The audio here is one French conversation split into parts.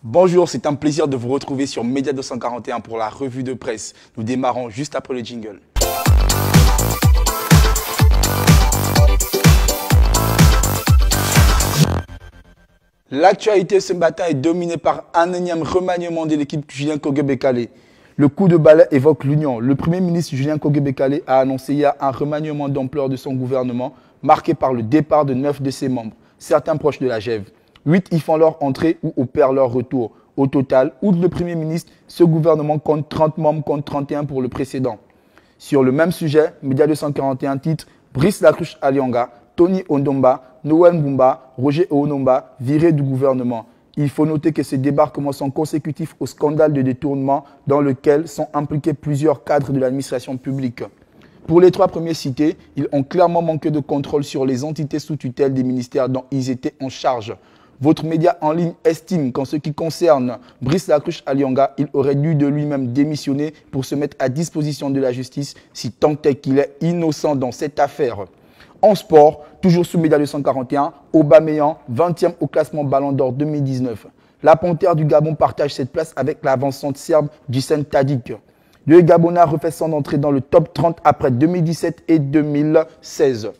Bonjour, c'est un plaisir de vous retrouver sur Média 241 pour la revue de presse. Nous démarrons juste après le jingle. L'actualité ce matin est dominée par un énième remaniement de l'équipe Julien Kogue-Bekale. Le coup de balai évoque l'union. Le Premier ministre Julien Kogue-Bekale a annoncé hier un remaniement d'ampleur de son gouvernement, marqué par le départ de 9 de ses membres, certains proches de la GEV. 8 y font leur entrée ou opèrent leur retour. Au total, outre le Premier ministre, ce gouvernement compte 30 membres contre 31 pour le précédent. Sur le même sujet, Média 241 titre Brice Lacruche Alianga, Tony Ondomba, Noël Mbumba, Roger Oonomba virés du gouvernement. Il faut noter que ces débarquements sont consécutifs au scandale de détournement dans lequel sont impliqués plusieurs cadres de l'administration publique. Pour les 3 premiers cités, ils ont clairement manqué de contrôle sur les entités sous tutelle des ministères dont ils étaient en charge. Votre média en ligne estime qu'en ce qui concerne Brice Lacruche Alianga, il aurait dû de lui-même démissionner pour se mettre à disposition de la justice si tant est qu'il est innocent dans cette affaire. En sport, toujours sous Média 241, Aubameyang, 20e au classement Ballon d'Or 2019. La Panthère du Gabon partage cette place avec l'avancante serbe Dušan Tadić. Le Gabonais refait son entrée dans le top 30 après 2017 et 2016.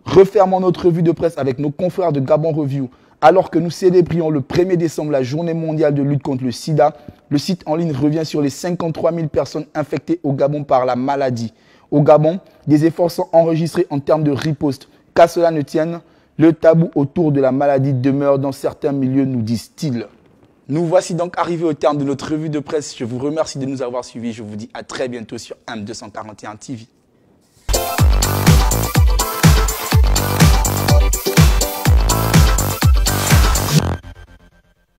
Refermons notre revue de presse avec nos confrères de Gabon Review. Alors que nous célébrions le 1er décembre la journée mondiale de lutte contre le sida, le site en ligne revient sur les 53 000 personnes infectées au Gabon par la maladie. Au Gabon, des efforts sont enregistrés en termes de riposte. Qu'à cela ne tienne, le tabou autour de la maladie demeure dans certains milieux, nous disent-ils. Nous voici donc arrivés au terme de notre revue de presse. Je vous remercie de nous avoir suivis. Je vous dis à très bientôt sur M241 TV.